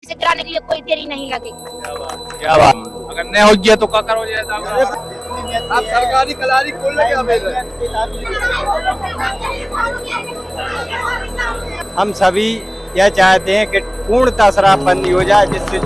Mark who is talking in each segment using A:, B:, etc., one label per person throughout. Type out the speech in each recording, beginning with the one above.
A: से गिराने के लिए कोई देरी नहीं लगेगी।
B: क्या बात, अगर नहीं हो गया तो क्या करोगे?
C: आप सरकारी कलारी खोलने क्या मिल रहे हैं?
D: हम सभी यह चाहते हैं कि पूर्णतः शराबबंदी हो जाए, जिससे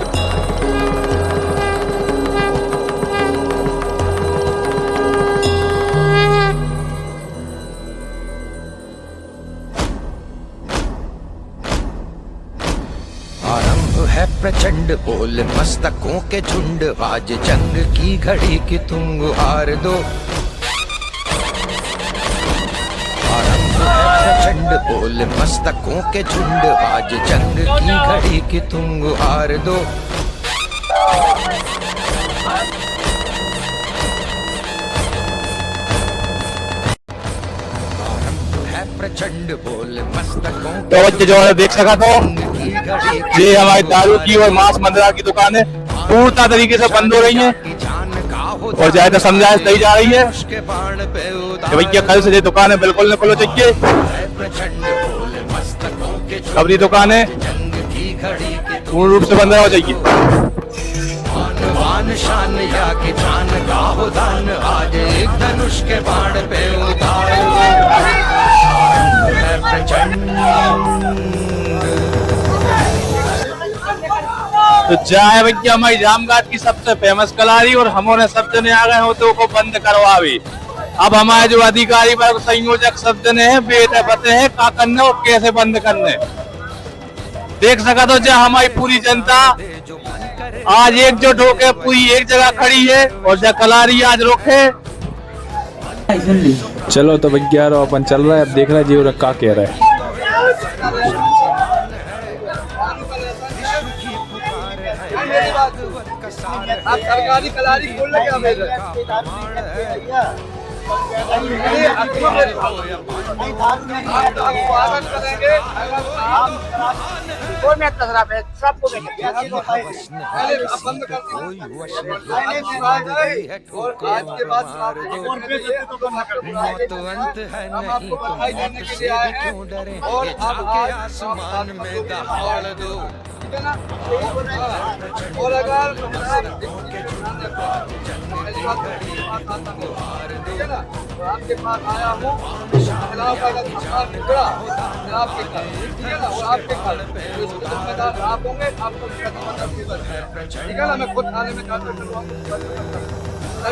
E: आरंभ है प्रचंड बोल मस्तकों के झुंड, आज जंग की घड़ी की तुम गुहार दो। आरंभ है प्रचंड बोल मस्तकों के झुंड, आज जंग की घड़ी की तुम गुहार दो। प्रचंड बोल मस्तकों
B: तो जो है देख सका तो ये हमारी दारू की और मांस मंदिरा की दुकानें पूर्णतः तरीके से बंद हो रही हैं और ज्यादा समझाइश दी जा रही है कि भैया कल से ये दुकानें बिल्कुल न खोलो चाहिए। अपनी दुकानें पूर्ण रूप से बंद हो चाहिए।
E: शान या के जान का हो दान, आज एक धनुष के बाण पे उतार
B: तो जाए भैया हमारी रामघाट की सबसे फेमस कलारी और हमने सब जने आ गए हो तो को बंद करवावे। अब हमारे जो अधिकारी वर्ग संयोजक सब जने हैं बेटे पते हैं क्या करने और कैसे बंद करने। देख सका तो जब हमारी पूरी जनता आज एकजुट होकर पूरी एक जगह खड़ी है और जब कलारी आज रोके।
F: चलो तो भैया अपन चल रहा है, अब देख रहे जी क्या कह रहा है।
C: आप सरकारी कलारी खोलने क्या मिल रहे हैं?
E: आसमान में दहाड़ दो।
C: और अगर आपके पास आया हूँ शराब का अगर खतरा निकला शराब के कारण, ठीक है ना, और आपके कारण तो इसके जिम्मेदार आप होंगे, आपको ठीक है ना। मैं खुद थाने में कार्रवाई करूँगा।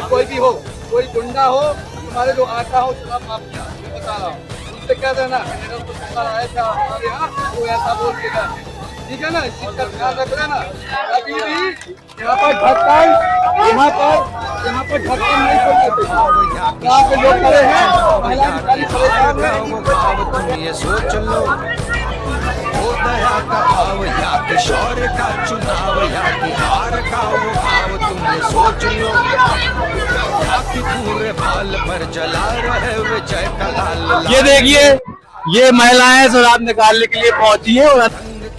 C: कोई भी हो, कोई गुंडा हो, तुम्हारे जो आता हो शराब आप बता रहा हूँ, उससे कह देना मेरा तो ऐसा हमारे यहाँ वो ऐसा बोल के गया, ठीक है ना। इस चीज का ध्यान रख लेना। अभी भी यहाँ पर ढक्कन नहीं खोलते, यहाँ पे लोग खड़े हैं, महिलाएं सारी परेशान हैं।
E: तुम ये सोच लो, वो दया का भाव या कि शौर्य का चुनाव या कि हार का वो भाव, तुम ये सोच लो। या कि पूरे बाल पर जला रहे विजय का लाल।
B: ये देखिए ये महिलाएं शराब निकालने के लिए पहुंची है और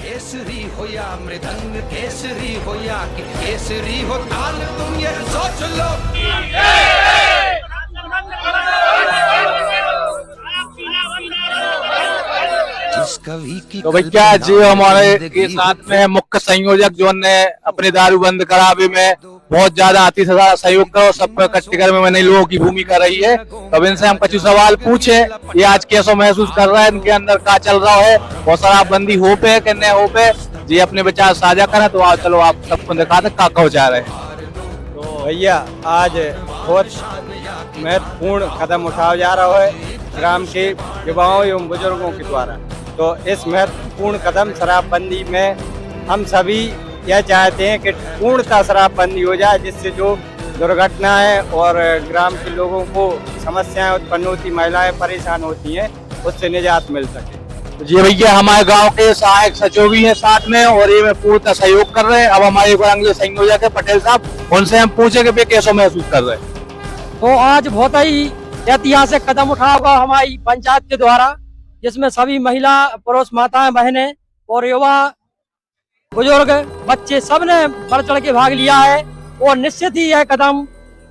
E: केसरी हो या मृदंग, केसरी हो या कि केसरी हो ताल, तुम ये सोच लो। जिस कवि की
B: तो भैया जी हमारे के साथ में है मुख्य संयोजक जो ने अपने दारू बंद करावे में बहुत ज्यादा अति से ज्यादा सहयोग करो, सबको इकट्ठे करने में नई लोगों की भूमिका रही है। तो इनसे हम कुछ सवाल पूछे, ये आज कैसा महसूस कर रहा है, इनके अंदर क्या चल रहा है, बहुत शराबबंदी हो पे कि नहीं हो पे, जी अपने विचार साझा करें। तो आज चलो आप सबको दिखा दे क्या चाह रहे हैं।
D: तो भैया आज बहुत महत्वपूर्ण कदम उठाया जा रहा है ग्राम के युवाओं एवं बुजुर्गों के द्वारा। तो इस महत्वपूर्ण कदम शराबबंदी में हम सभी यह चाहते हैं कि पूर्णतः शराबबंदी हो जाए, जिससे जो दुर्घटनाएं और ग्राम के लोगों को समस्याएं उत्पन्न होती, महिलाएं परेशान होती हैं, उससे निजात मिल सके।
B: तो जी भैया हमारे गांव के सहायक सचिव भी हैं साथ में और ये में पूर्णतः सहयोग कर रहे हैं। अब हमारे अगले संयोजक है पटेल साहब, उनसे हम पूछे कि वे कैसा महसूस कर रहे हैं।
G: तो आज बहुत ही ऐतिहासिक कदम उठाया होगा हमारी पंचायत के द्वारा, जिसमें सभी महिला पुरुष माताएं बहनें और युवा बुजुर्ग बच्चे सब ने बढ़ चढ़ के भाग लिया है और निश्चित ही यह कदम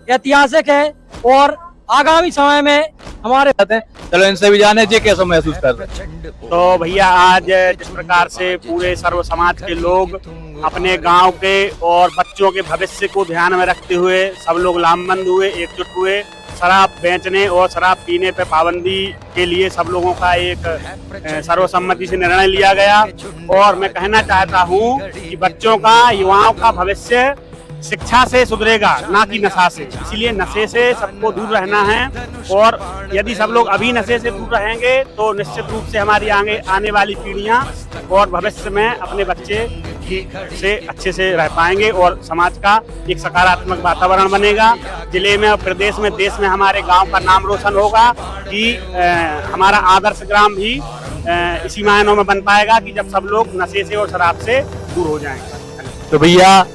G: ऐतिहासिक है और आगामी समय में हमारे
B: चलो इनसे भी जाने जी कैसा महसूस कर रहे हैं।
H: तो भैया आज जिस प्रकार से पूरे सर्व समाज के लोग अपने गांव के और बच्चों के भविष्य को ध्यान में रखते हुए सब लोग लामबंद हुए, एकजुट हुए। शराब बेचने और शराब पीने पे पाबंदी के लिए सब लोगों का एक सर्वसम्मति से निर्णय लिया गया। और मैं कहना चाहता हूं कि बच्चों का, युवाओं का भविष्य शिक्षा से सुधरेगा, ना कि नशा से। इसीलिए नशे से सबको दूर रहना है। और यदि सब लोग अभी नशे से दूर रहेंगे तो निश्चित रूप से हमारी आने वाली पीढ़ियां और भविष्य में अपने बच्चे से अच्छे से रह पाएंगे और समाज का एक सकारात्मक वातावरण बनेगा। जिले में और प्रदेश में, देश में हमारे गांव का नाम रोशन होगा कि हमारा आदर्श ग्राम भी इसी मायनों में बन पाएगा कि जब सब लोग नशे से और शराब से दूर हो जाएंगे।
B: तो भैया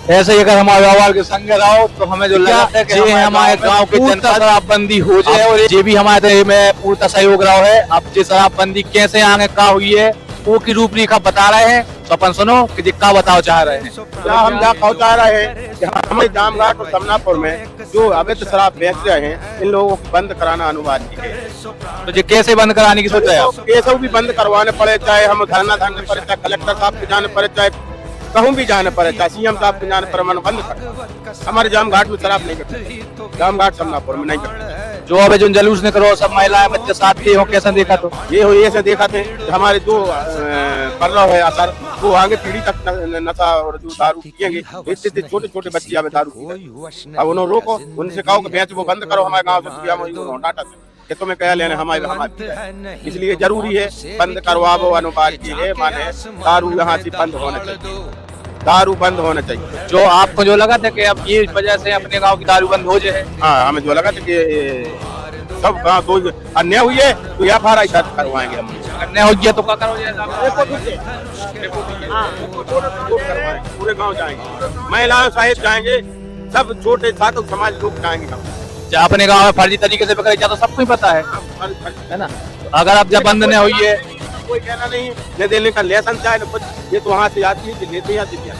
B: ऐसे ही अगर हमारे व्यवहार के संग रहो तो हमें जो लगता है कि हमारे गांव के जनपद शराबबंदी हो जाए। और ये भी हमारे में पूर्ण सहयोग रहो है। अब ये शराबबंदी कैसे आगे का हुई है वो की रूपरेखा बता रहे हैं, तो अपन सुनो कि क्या बताओ चाह रहे हैं।
I: हम क्या चाह रहे हैं कि हमारे जामघाट और समनापुर में जो अवैध शराब बेच रहे हैं इन लोगों को बंद कराना अनिवार्य है।
B: तो ये कैसे बंद कराने की सोच रहे हैं?
I: कैसे भी बंद करवाने पड़े, चाहे हम धरना देने पड़े, चाहे कलेक्टर साहब के जाने पड़े, चाहे कहूँ भी जाने पड़े, चाहे सीएम साहब के जाने पर बंद कर। हमारे जामघाट में शराब नहीं करते, जामघाट समनापुर में नहीं करते।
B: जो अब जो जुलूस ने करो सब महिलाएं बच्चे साथ के हो, कैसा देखा? तो
I: ये हो ऐसे देखा थे हमारे जो कर रहा है असर वो आगे पीढ़ी तक नशा और जो दारू पियेंगे। इतने छोटे छोटे बच्चे अब दारू पी। अब उन्होंने रोको, उनसे कहो कि बेच वो बंद करो। हमारे गाँव से डाटा कि तुम्हें क्या लेने हमारे, इसलिए जरूरी है बंद करवाओ, अनिवार्य है। माने दारू यहाँ से बंद होना चाहिए, दारू बंद होना चाहिए।
B: जो आपको जो लगा था कि अब ये वजह से अपने गांव की दारू बंद हो जाए?
I: हाँ, हमें जो लगा था कि सब गाँव तो अन्याय हुई है तो या फारा करवाएंगे हम।
B: अन्याय हो गया तो क्या करोगे?
I: पूरे गाँव जाएंगे, महिलाएं सहित जाएंगे, सब छोटे साथ समाज लोग जाएंगे।
B: अपने गांव में फर्जी तरीके से पकड़े जाता सबको ही पता है ना। अगर अब जब बंद नहीं हुई है,
I: कोई कहना नहीं ले देने का लेसन चाहे ना कुछ, ये तो वहाँ से आती है लेते हैं।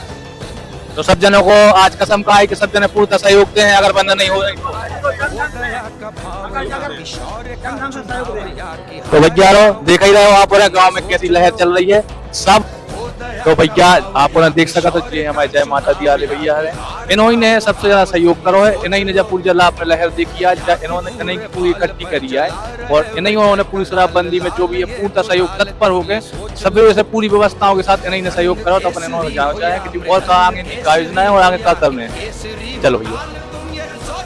B: तो सब जनों को आज कसम खाई कि सब जने पूर्ण सहयोग दें अगर बंद नहीं हो रही तो भैया देख ही रहे हो आप गाँव में कैसी लहर चल रही है सब। तो भैया आपने देख सका तो ये हमारे जय माता दी वाले भैया है, इन्होंने सबसे ज्यादा सहयोग करो है। इन्हीं ने जब पूरी जला आपने लहर देखी आज, इन्होंने इन्हीं की पूरी इकट्ठी करी है और इन्हीं उन्होंने पूरी शराबबंदी में जो भी है पूर्ण सहयोग तत्पर हो गए। सभी से पूरी व्यवस्थाओं के साथ इन्हीं ने सहयोग करो। तो अपने इन्होंने जाना चाहे कि और कहा आगे क्या योजना है और आगे क्या करने हैं। चलो भैया,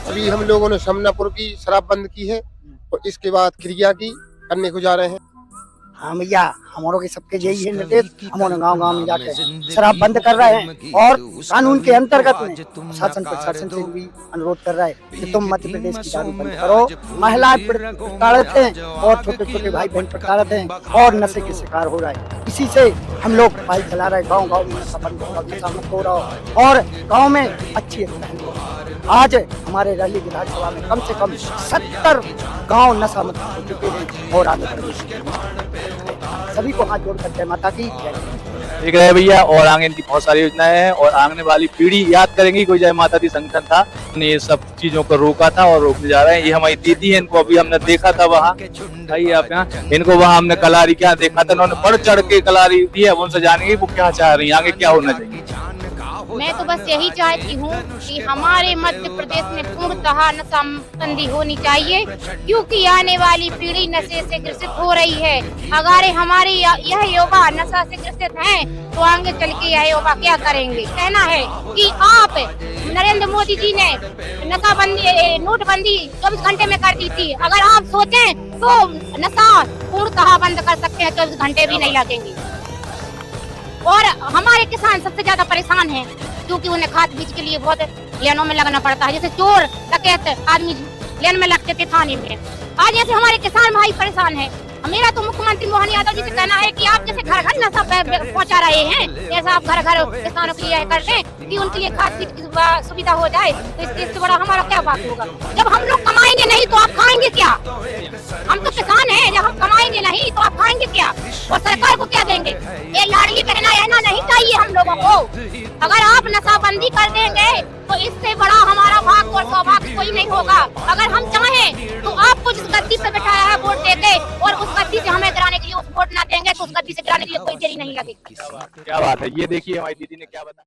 J: अभी हम लोगों ने समनापुर की शराब बंद की है और इसके बाद क्रिया की करने को जा रहे हैं।
K: हाँ भैया, हमारों के सबके यही है निर्देश, हमारे गांव में जाके शराब बंद कर रहे हैं और कानून के अंतर्गत में शासन प्रशासन से भी अनुरोध कर रहा है कि तुम मध्य प्रदेश की दारू बंद करो। महिलाएं प्रताड़ित हैं और छोटे छोटे भाई बहन प्रताड़ित हैं और नशे के शिकार हो रहा है। इसी से हम लोग भाई चला रहे, गाँव गाँव में नशा बंद हो रहा हो और गाँव में अच्छी आज हमारे रैली विधानसभा में कम से कम 70 गांव नशा मुक्त हो चुके हैं और आगे सभी को हाथ जोड़ करते हैं माता की
B: ठीक है भैया। और आगे इनकी बहुत सारी योजनाएं हैं और आने वाली पीढ़ी याद करेंगी कोई जय माता दी संगठन था, ने ये सब चीजों को रोका था और रोकने जा रहे हैं। ये हमारी दीदी है, इनको अभी हमने देखा था वहाँ, आइए आप यहाँ, इनको वहाँ हमने कलारी क्या देखा था, उन्होंने बढ़ चढ़ के कलारी दी है। उनसे जानेंगे वो क्या चाह रही है, आगे क्या होना चाहिए।
A: मैं तो बस यही चाहती हूँ कि हमारे मध्य प्रदेश में पूर्णतः नशाबंदी होनी चाहिए, क्योंकि आने वाली पीढ़ी नशे से ग्रसित हो रही है। अगर हमारे यह युवा नशा से ग्रसित हैं, तो आगे चल के यह युवा क्या करेंगे। कहना है कि आप नरेंद्र मोदी जी ने नशाबंदी, नोटबंदी 24 घंटे में कर दी थी। अगर आप सोचें तो नशा पूर्णतः बंद कर सकते हैं, 24 घंटे भी नहीं लगेंगे। और हमारे किसान सबसे ज्यादा परेशान हैं, क्योंकि उन्हें खाद बीज के लिए बहुत लाइनों में लगना पड़ता है। जैसे चोर डकैत आदमी लाइन में लगते थे थाने में, आज ऐसे हमारे किसान भाई परेशान हैं। मेरा तो मुख्यमंत्री मोहन यादव जी से कहना है कि आप जैसे घर घर नशा पहुंचा रहे हैं, जैसा आप घर घर किसानों के लिए करते हैं, कि उनके लिए खाद्य की सुविधा हो जाए, तो इससे बड़ा हमारा क्या बात होगा। जब हम लोग कमाएंगे नहीं तो आप खाएंगे क्या? हम तो किसान हैं, जब हम कमाएंगे नहीं तो आप खाएंगे क्या? और सरकार को क्या देंगे? ये लाडली बहना रहना नहीं चाहिए हम लोगों को। अगर आप नशाबंदी कर देंगे तो इससे बड़ा हमारा भाग और सौभाग्य कोई नहीं होगा। अगर हम चाहें तो आपको जिस गद्दी पे बैठाया है वोट देके, और उस गद्दी से हमें गिराने के लिए उस वोट ना देंगे तो उस गद्दी से गिराने के लिए कोई देरी नहीं लगेगी।
B: क्या बात है, ये देखिए हमारी दीदी ने क्या बताया।